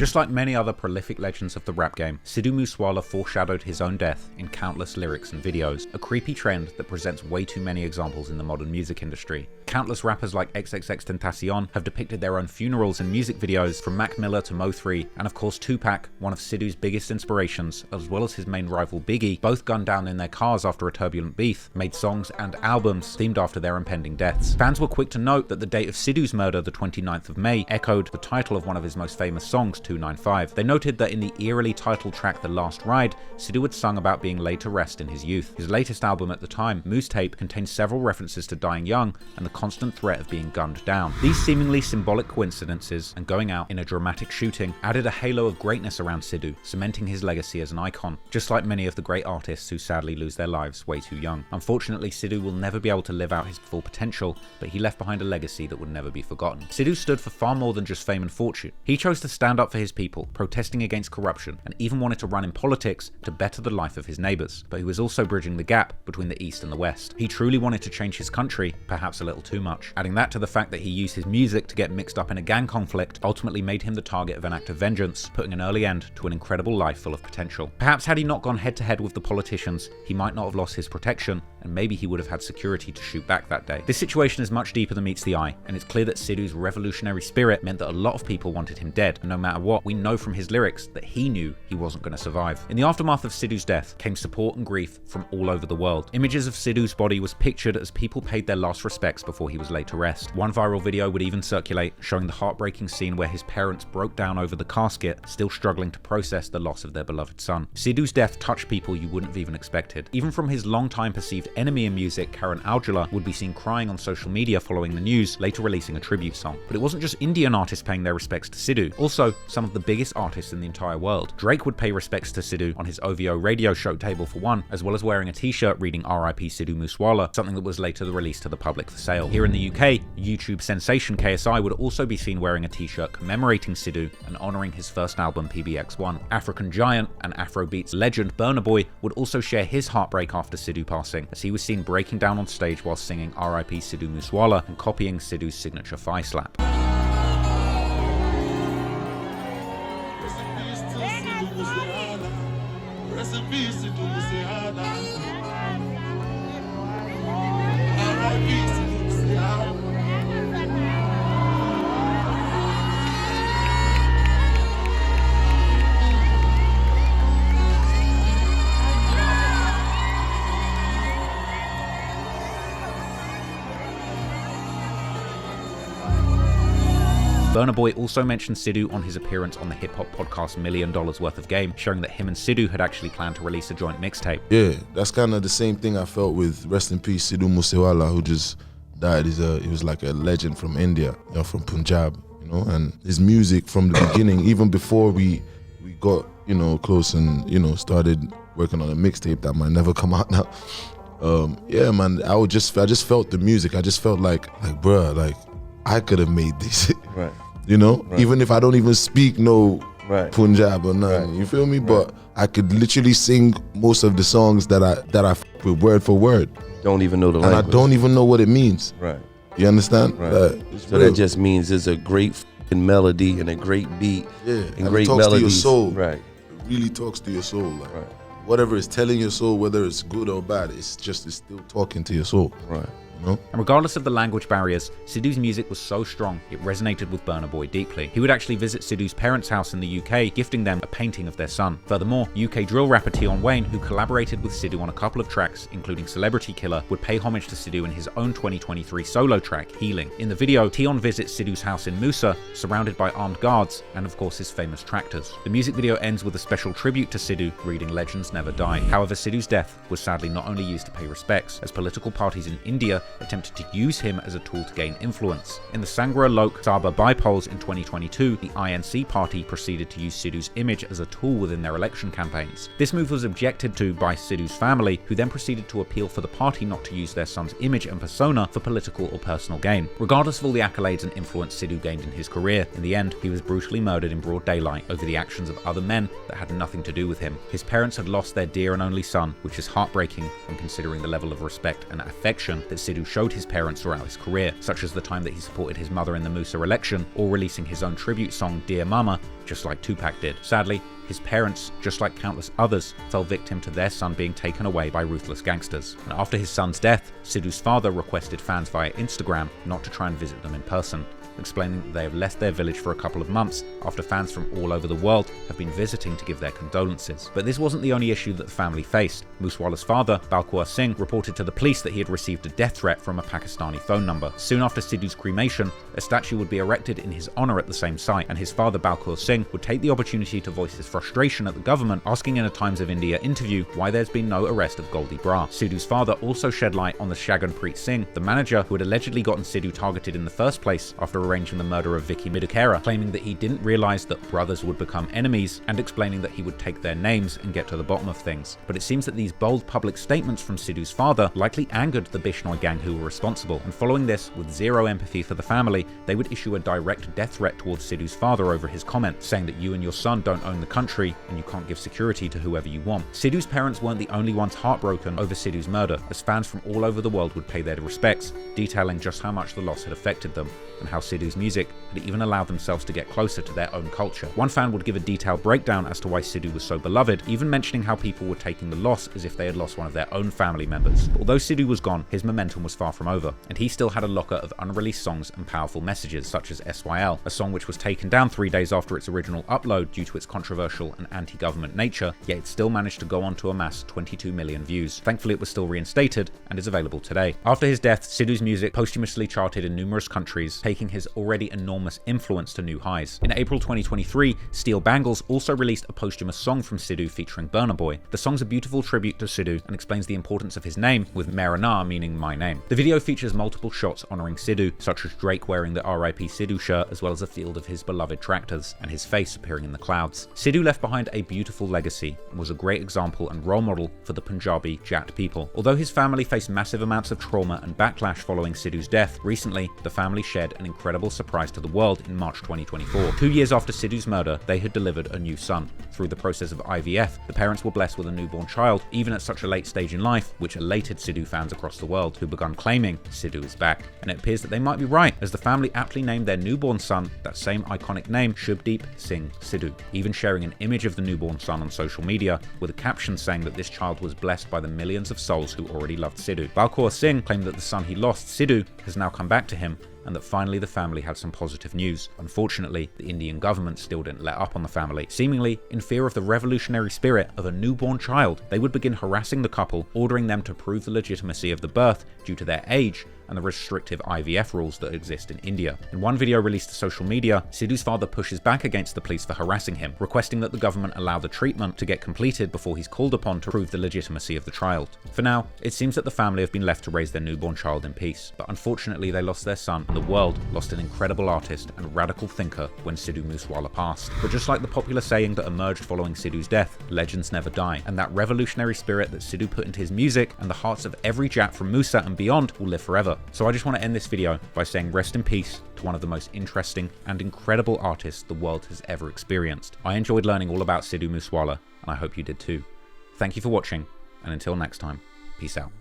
Just like many other prolific legends of the rap game, Sidhu Moosewala foreshadowed his own death in countless lyrics and videos, a creepy trend that presents way too many examples in the modern music industry. Countless rappers like XXXTentacion have depicted their own funerals in music videos, from Mac Miller to Mo3, and of course Tupac, one of Sidhu's biggest inspirations, as well as his main rival Biggie, both gunned down in their cars after a turbulent beef, made songs and albums themed after their impending deaths. Fans were quick to note that the date of Sidhu's murder, the 29th of May, echoed the title of one of his most famous songs, 295. They noted that in the eerily titled track The Last Ride, Sidhu had sung about being laid to rest in his youth. His latest album at the time, Moose Tape, contained several references to dying young and the constant threat of being gunned down. These seemingly symbolic coincidences and going out in a dramatic shooting added a halo of greatness around Sidhu, cementing his legacy as an icon, just like many of the great artists who sadly lose their lives way too young. Unfortunately, Sidhu will never be able to live out his full potential, but he left behind a legacy that would never be forgotten. Sidhu stood for far more than just fame and fortune. He chose to stand up for his people, protesting against corruption, and even wanted to run in politics to better the life of his neighbours. But he was also bridging the gap between the East and the West. He truly wanted to change his country, perhaps a little too much. Adding that to the fact that he used his music to get mixed up in a gang conflict ultimately made him the target of an act of vengeance, putting an early end to an incredible life full of potential. Perhaps had he not gone head to head with the politicians, he might not have lost his protection, and maybe he would have had security to shoot back that day. This situation is much deeper than meets the eye, and it's clear that Sidhu's revolutionary spirit meant that a lot of people wanted him dead, and no matter what, we know from his lyrics that he knew he wasn't going to survive. In the aftermath of Sidhu's death came support and grief from all over the world. Images of Sidhu's body was pictured as people paid their last respects before he was laid to rest. One viral video would even circulate, showing the heartbreaking scene where his parents broke down over the casket, still struggling to process the loss of their beloved son. Sidhu's death touched people you wouldn't have even expected. Even from his long-time perceived enemy in music, Karan Aujla, would be seen crying on social media following the news, later releasing a tribute song. But it wasn't just Indian artists paying their respects to Sidhu, also some of the biggest artists in the entire world. Drake would pay respects to Sidhu on his OVO radio show Table for One, as well as wearing a t-shirt reading RIP Sidhu Moosewala, something that was later released to the public for sale. Here in the UK, YouTube sensation KSI would also be seen wearing a t-shirt commemorating Sidhu and honouring his first album PBX1. African giant and Afrobeats legend Burna Boy would also share his heartbreak after Sidhu passing, as he was seen breaking down on stage while singing RIP Sidhu Moosewala and copying Sidhu's signature thigh slap. Burna Boy also mentioned Sidhu on his appearance on the hip-hop podcast $1 Million Worth of Game, showing that him and Sidhu had actually planned to release a joint mixtape. Yeah, that's kind of the same thing I felt with Rest in Peace Sidhu Moosewala, who just died. He was like a legend from India, you know, from Punjab, you know, and his music from the beginning, even before we got, you know, close and, you know, started working on a mixtape that might never come out now. Yeah, man, I just felt the music. I just felt like bruh, like I could have made this. Right. You know, right. Even if I don't even speak no Punjab or nothing, right. You feel me? Right. But I could literally sing most of the songs that I f with word for word. Don't even know the language. And I don't even know what it means. Right. You understand? Right. So real. that just means it's a great melody and a great beat. Yeah. And great melodies. It talks to your soul. Right. It really talks to your soul. Like, right. Whatever it's telling your soul, whether it's good or bad, it's still talking to your soul. Right. know? And regardless of the language barriers, Sidhu's music was so strong, it resonated with Burna Boy deeply. He would actually visit Sidhu's parents' house in the UK, gifting them a painting of their son. Furthermore, UK drill rapper Tion Wayne, who collaborated with Sidhu on a couple of tracks, including Celebrity Killer, would pay homage to Sidhu in his own 2023 solo track, Healing. In the video, Tion visits Sidhu's house in Musa, surrounded by armed guards, and of course his famous tractors. The music video ends with a special tribute to Sidhu, reading Legends Never Die. However, Sidhu's death was sadly not only used to pay respects, as political parties in India attempted to use him as a tool to gain influence. In the Sangra Lok Sabha bypolls in 2022, the INC party proceeded to use Sidhu's image as a tool within their election campaigns. This move was objected to by Sidhu's family, who then proceeded to appeal for the party not to use their son's image and persona for political or personal gain. Regardless of all the accolades and influence Sidhu gained in his career, in the end, he was brutally murdered in broad daylight over the actions of other men that had nothing to do with him. His parents had lost their dear and only son, which is heartbreaking when considering the level of respect and affection that Sidhu Sidhu showed his parents throughout his career, such as the time that he supported his mother in the Musa election, or releasing his own tribute song Dear Mama, just like Tupac did. Sadly, his parents, just like countless others, fell victim to their son being taken away by ruthless gangsters. And after his son's death, Sidhu's father requested fans via Instagram not to try and visit them in person, explaining that they have left their village for a couple of months after fans from all over the world have been visiting to give their condolences. But this wasn't the only issue that the family faced. Moosewala's father, Balkaur Singh, reported to the police that he had received a death threat from a Pakistani phone number. Soon after Sidhu's cremation, a statue would be erected in his honor at the same site, and his father, Balkaur Singh, would take the opportunity to voice his frustration at the government, asking in a Times of India interview why there's been no arrest of Goldie Brar. Sidhu's father also shed light on the Shaganpreet Singh, the manager who had allegedly gotten Sidhu targeted in the first place after arranging the murder of Vicky Midukera, claiming that he didn't realize that brothers would become enemies, and explaining that he would take their names and get to the bottom of things. But it seems that these bold public statements from Sidhu's father likely angered the Bishnoi gang who were responsible, and following this, with zero empathy for the family, they would issue a direct death threat towards Sidhu's father over his comment, saying that you and your son don't own the country and you can't give security to whoever you want. Sidhu's parents weren't the only ones heartbroken over Sidhu's murder, as fans from all over the world would pay their respects, detailing just how much the loss had affected them, and how Sidhu's music had even allowed themselves to get closer to their own culture. One fan would give a detailed breakdown as to why Sidhu was so beloved, even mentioning how people were taking the loss as if they had lost one of their own family members. But although Sidhu was gone, his momentum was far from over, and he still had a locker of unreleased songs and powerful messages, such as SYL, a song which was taken down 3 days after its original upload due to its controversial and anti-government nature, yet it still managed to go on to amass 22 million views. Thankfully, it was still reinstated and is available today. After his death, Sidhu's music posthumously charted in numerous countries, taking his already enormous influence to new highs. In April 2023, Steel Bangles also released a posthumous song from Sidhu featuring Burna Boy. The song's a beautiful tribute to Sidhu and explains the importance of his name, with Mera Na meaning my name. The video features multiple shots honoring Sidhu, such as Drake wearing the RIP Sidhu shirt, as well as a field of his beloved tractors, and his face appearing in the clouds. Sidhu left behind a beautiful legacy and was a great example and role model for the Punjabi Jat people. Although his family faced massive amounts of trauma and backlash following Sidhu's death, recently the family shared an incredible surprise to the world in March 2024. 2 years after Sidhu's murder, they had delivered a new son. Through the process of IVF, the parents were blessed with a newborn child, even at such a late stage in life, which elated Sidhu fans across the world, who began claiming Sidhu is back. And it appears that they might be right, as the family aptly named their newborn son that same iconic name, Shubdeep Singh Sidhu, even sharing an image of the newborn son on social media, with a caption saying that this child was blessed by the millions of souls who already loved Sidhu. Balkaur Singh claimed that the son he lost, Sidhu, has now come back to him, and that finally the family had some positive news. Unfortunately, the Indian government still didn't let up on the family. Seemingly, in fear of the revolutionary spirit of a newborn child, they would begin harassing the couple, ordering them to prove the legitimacy of the birth due to their age and the restrictive IVF rules that exist in India. In one video released to social media, Sidhu's father pushes back against the police for harassing him, requesting that the government allow the treatment to get completed before he's called upon to prove the legitimacy of the child. For now, it seems that the family have been left to raise their newborn child in peace, but unfortunately they lost their son, and the world lost an incredible artist and radical thinker when Sidhu Moosewala passed. But just like the popular saying that emerged following Sidhu's death, legends never die, and that revolutionary spirit that Sidhu put into his music and the hearts of every Jat from Musa and beyond will live forever. So I just want to end this video by saying rest in peace to one of the most interesting and incredible artists the world has ever experienced. I enjoyed learning all about Sidhu Moosewala, and I hope you did too. Thank you for watching, and until next time, peace out.